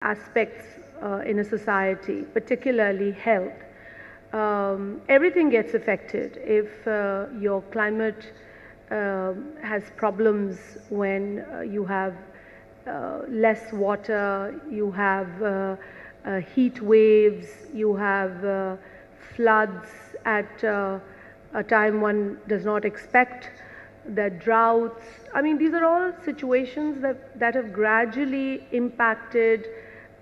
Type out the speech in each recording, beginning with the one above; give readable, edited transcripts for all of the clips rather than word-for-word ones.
aspects in a society, particularly health. Everything gets affected if your climate has problems when you have less water, you have heat waves, you have floods at a time one does not expect, the droughts. I mean, these are all situations that have gradually impacted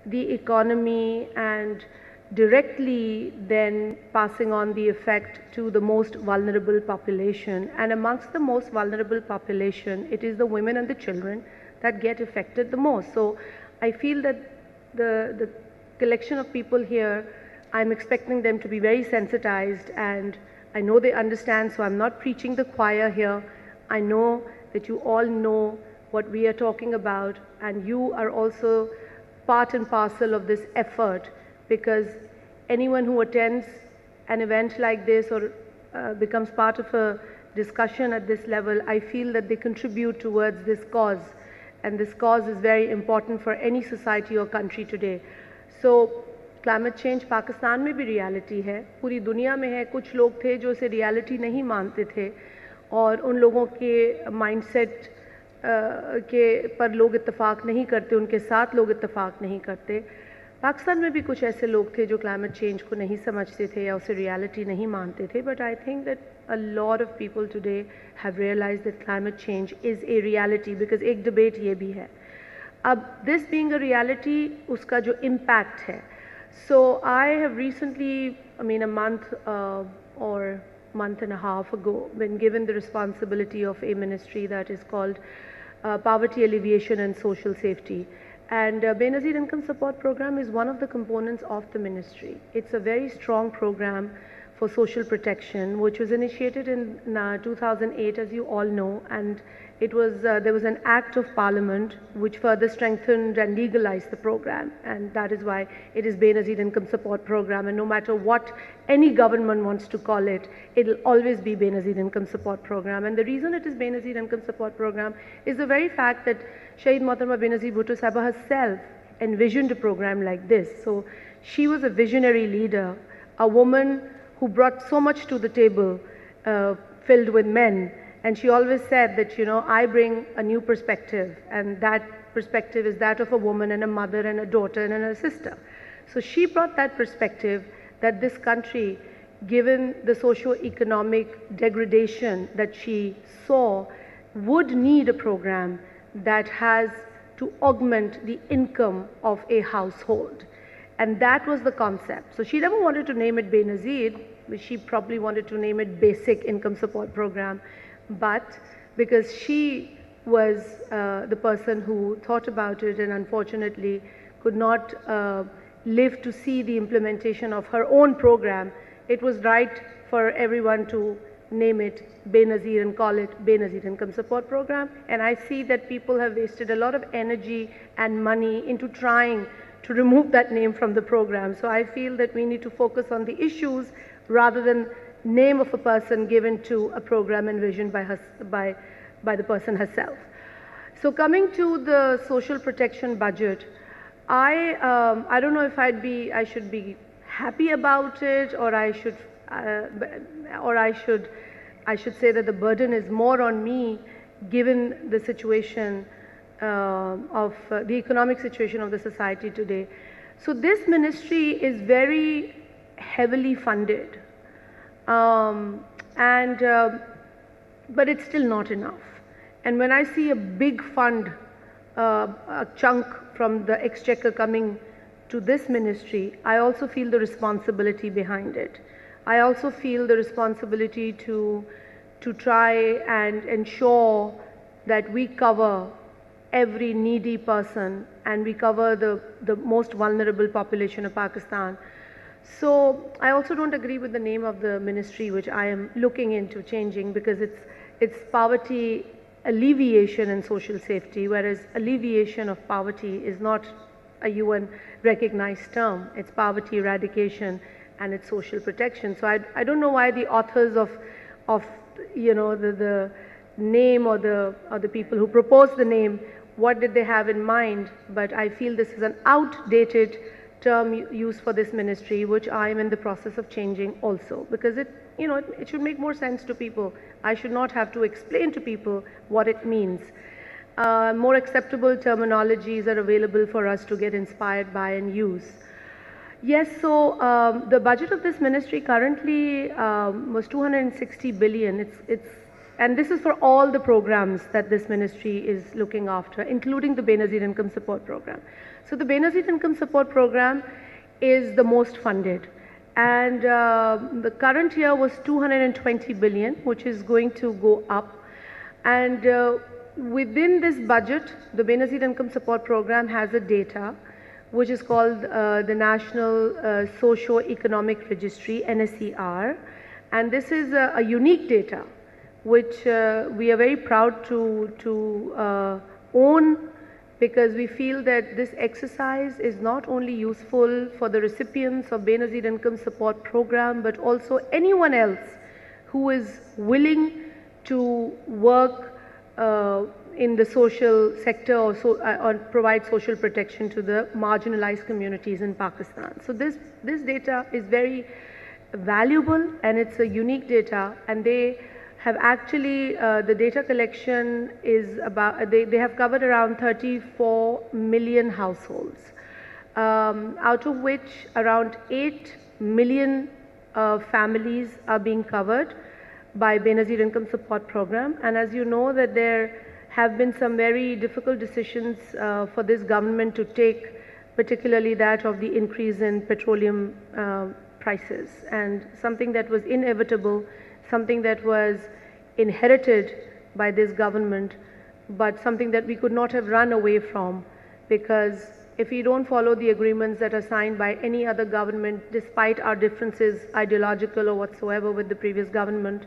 the economy and directly then passing on the effect to the most vulnerable population. And amongst the most vulnerable population, it is the women and the children that get affected the most. So I feel that the collection of people here, I'm expecting them to be very sensitized, and I know they understand, so I'm not preaching the choir here. I know that you all know what we are talking about, and you are also part and parcel of this effort, because anyone who attends an event like this or becomes part of a discussion at this level, I feel that they contribute towards this cause, and this cause is very important for any society or country today. So climate change Pakistan में भी reality है, पूरी दुनिया में है. कुछ लोग थे जो इसे रियलिटी नहीं मानते थे और उन लोगों के माइंडसेट के पर लोग इत्तेफाक नहीं करते, उनके साथ लोग इत्तेफाक नहीं करते. पाकिस्तान में भी कुछ ऐसे लोग थे जो क्लाइमेट चेंज को नहीं समझते थे या उसे रियलिटी नहीं मानते थे. But I think that a lot of people today have realised that climate change is a reality, because एक डिबेट ये भी है. अब दिस बीइंग अ रियलिटी, उसका जो इम्पैक्ट है. So I have recently, a month or month and a half ago, been given the responsibility of a ministry that is called Poverty Alleviation and Social Safety. And Benazir Income Support Program is one of the components of the ministry. It's a very strong program for social protection, which was initiated in 2008, as you all know, and it was there was an act of parliament which further strengthened and legalized the program, and that is why it is Benazir Income Support Program. And no matter what any government wants to call it, it'll always be Benazir Income Support Program. And the reason it is Benazir Income Support Program is the very fact that Shaheed Mohtarama Benazir Bhutto Sahaba herself envisioned a program like this. So she was a visionary leader, a woman who brought so much to the table, filled with men. And she always said that, I bring a new perspective, and that perspective is that of a woman and a mother and a daughter and a sister. So she brought that perspective that this country, given the socio-economic degradation that she saw, would need a program that has to augment the income of a household. And that was the concept. So she never wanted to name it Benazir, but she probably wanted to name it Basic Income Support Program. But because she was the person who thought about it and unfortunately could not live to see the implementation of her own program, it was right for everyone to name it Benazir and call it Benazir Income Support Program. And I see that people have wasted a lot of energy and money into trying to remove that name from the program. So I feel that we need to focus on the issues rather than name of a person given to a program envisioned by the person herself. So coming to the social protection budget, I don't know if I should be happy about it, or I should say that the burden is more on me given the situation of the economic situation of the society today. So this ministry is very heavily funded, but it's still not enough. And when I see a big fund, a chunk from the exchequer coming to this ministry, I also feel the responsibility behind it. I also feel the responsibility to try and ensure that we cover every needy person and we cover the most vulnerable population of Pakistan. So I also don't agree with the name of the ministry, which I am looking into changing, because it's poverty alleviation and social safety, whereas alleviation of poverty is not a UN recognized term. It's poverty eradication and it's social protection. So I don't know why the authors of the name or the people who proposed the name what did they have in mind, but I feel this is an outdated term used for this ministry, which I am in the process of changing also, because it should make more sense to people. I should not have to explain to people what it means. More acceptable terminologies are available for us to get inspired by and use. Yes, so the budget of this ministry currently was 260 billion. And this is for all the programs that this ministry is looking after, including the Benazir Income Support Program. So the Benazir Income Support Program is the most funded. And the current year was 220 billion, which is going to go up. And within this budget, the Benazir Income Support Program has a data which is called the National Socio-Economic Registry, NSER. And this is a unique data which we are very proud to own, because we feel that this exercise is not only useful for the recipients of Benazir Income Support Program, but also anyone else who is willing to work in the social sector or provide social protection to the marginalized communities in Pakistan. So this data is very valuable, and it's a unique data, and they have actually, the data collection is about, they have covered around 34 million households, out of which around 8 million families are being covered by Benazir Income Support Program. And as you know, that there have been some very difficult decisions for this government to take, particularly that of the increase in petroleum prices, and something that was inevitable, something that was inherited by this government, but something that we could not have run away from, because if we don't follow the agreements that are signed by any other government, despite our differences, ideological or whatsoever, with the previous government,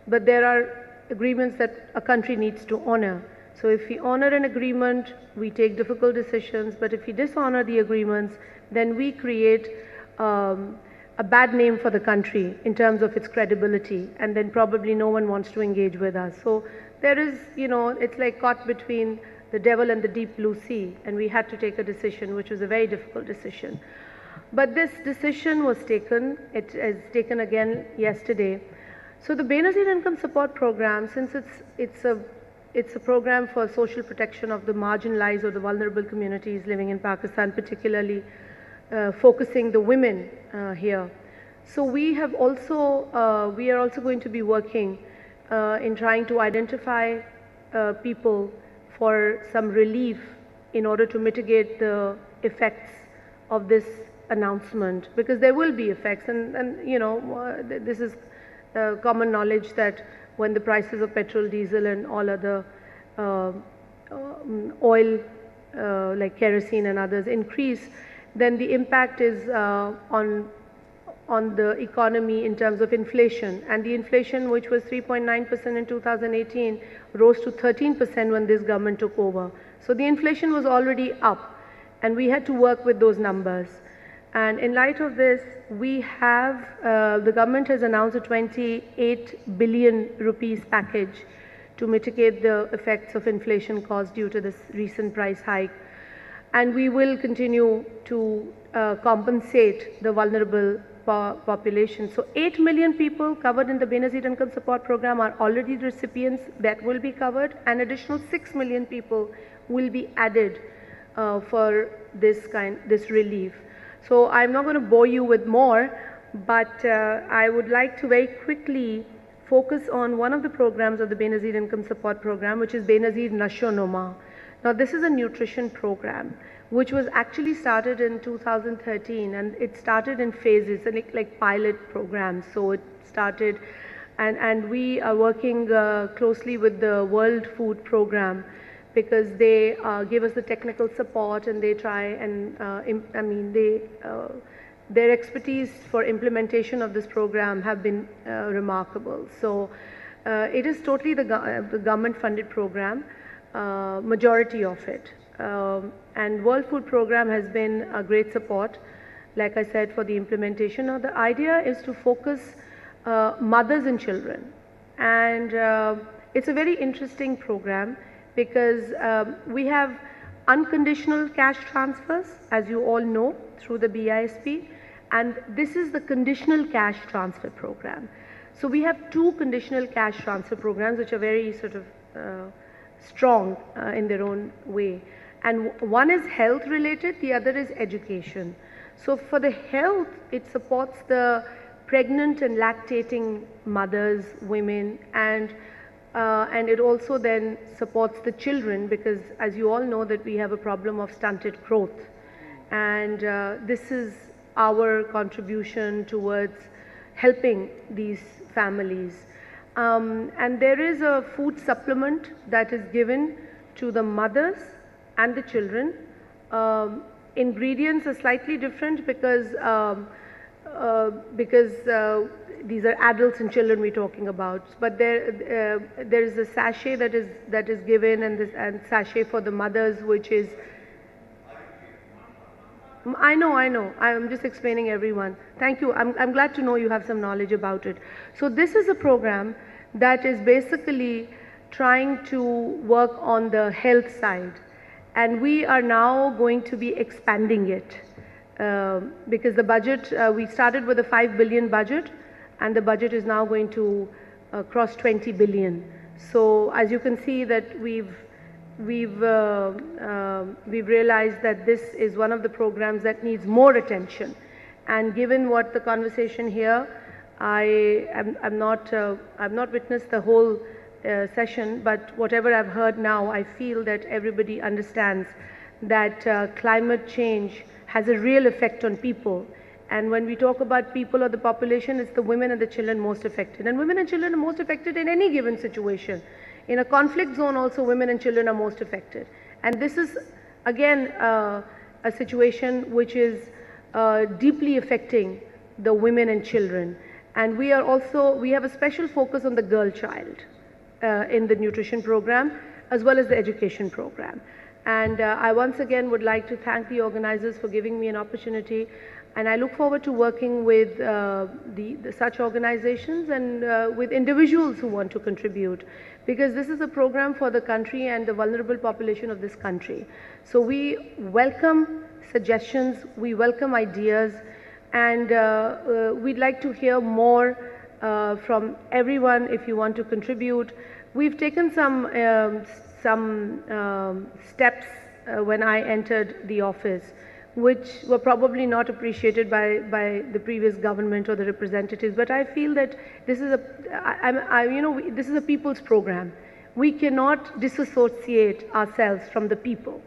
but there are agreements that a country needs to honor. So if we honor an agreement, we take difficult decisions, but if we dishonor the agreements, then we create a bad name for the country in terms of its credibility, and then probably no one wants to engage with us. So there is, it's like caught between the devil and the deep blue sea, and we had to take a decision, which was a very difficult decision. But this decision was taken, it is taken again yesterday. So the Benazir Income Support Program, since it's a program for social protection of the marginalized or the vulnerable communities living in Pakistan, particularly focusing the women here. So we are also going to be working in trying to identify people for some relief in order to mitigate the effects of this announcement, because there will be effects, and this is common knowledge that when the prices of petrol, diesel and all other oil like kerosene and others increase, then the impact is on the economy in terms of inflation. And the inflation, which was 3.9% in 2018, rose to 13% when this government took over. So the inflation was already up, and we had to work with those numbers. And in light of this, we have, the government has announced a 28 billion rupees package to mitigate the effects of inflation caused due to this recent price hike. And we will continue to compensate the vulnerable population. So 8 million people covered in the Benazir Income Support Program are already recipients that will be covered, and additional 6 million people will be added for this relief. So I'm not going to bore you with more, but I would like to very quickly focus on one of the programs of the Benazir Income Support Program, which is Benazir Nasho-Numa. Now this is a nutrition program which was actually started in 2013, and it started in phases, like pilot programs. So it started, and we are working closely with the World Food Program, because they give us the technical support, and they try and, their expertise for implementation of this program have been remarkable. So it is totally the government funded program, majority of it. And World Food Program has been a great support, like I said, for the implementation. Now the idea is to focus mothers and children, and it's a very interesting program, because we have unconditional cash transfers, as you all know, through the BISP, and this is the conditional cash transfer program. So we have two conditional cash transfer programs which are very sort of strong in their own way. And one is health related, the other is education. So for the health, it supports the pregnant and lactating mothers, women, and it also then supports the children, because as you all know that we have a problem of stunted growth, and this is our contribution towards helping these families. And there is a food supplement that is given to the mothers and the children. Ingredients are slightly different because these are adults and children we're talking about. But there is a sachet that is given, and sachet for the mothers, which is. I know. I'm just explaining everyone. Thank you. I'm glad to know you have some knowledge about it. So this is a program that is basically trying to work on the health side, and we are now going to be expanding it because the budget, we started with a 5 billion budget, and the budget is now going to cross 20 billion. So as you can see that we've realized that this is one of the programs that needs more attention. And given what the conversation here, I've not witnessed the whole session, but whatever I've heard now, I feel that everybody understands that climate change has a real effect on people. And when we talk about people or the population, it's the women and the children most affected. And women and children are most affected in any given situation. In a conflict zone also, women and children are most affected. And this is again a situation which is deeply affecting the women and children. And we have a special focus on the girl child in the nutrition program as well as the education program. And I once again would like to thank the organizers for giving me an opportunity, and I look forward to working with such organizations and with individuals who want to contribute, because this is a program for the country and the vulnerable population of this country. So we welcome suggestions, we welcome ideas, and we'd like to hear more from everyone if you want to contribute. We've taken some steps when I entered the office, which were probably not appreciated by the previous government or the representatives. But I feel that this is this is a people's program. We cannot disassociate ourselves from the people.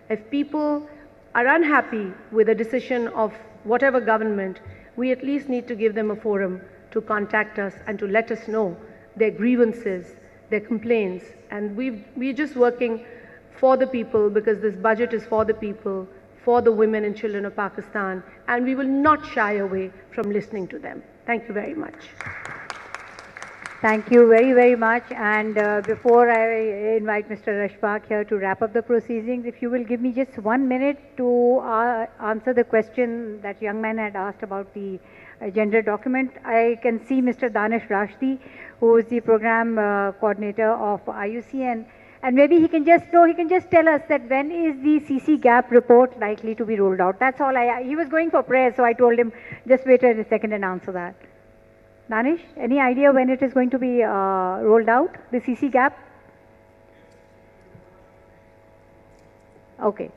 If people are unhappy with a decision of whatever government, we at least need to give them a forum to contact us and to let us know their grievances, their complaints. And we're just working for the people, because this budget is for the people, for the women and children of Pakistan, and we will not shy away from listening to them. Thank you very much. Thank you very, very much. And before I invite Mr. Rashbak here to wrap up the proceedings, if you will give me just 1 minute to answer the question that young man had asked about the gender document. I can see Mr. Danish Rashdi, who is the program coordinator of IUCN. And maybe he can just tell us that when is the CC gap report likely to be rolled out. That's all. He was going for prayer, so I told him just wait a second and answer that. Danish, any idea when it is going to be rolled out, the CC gap? Okay.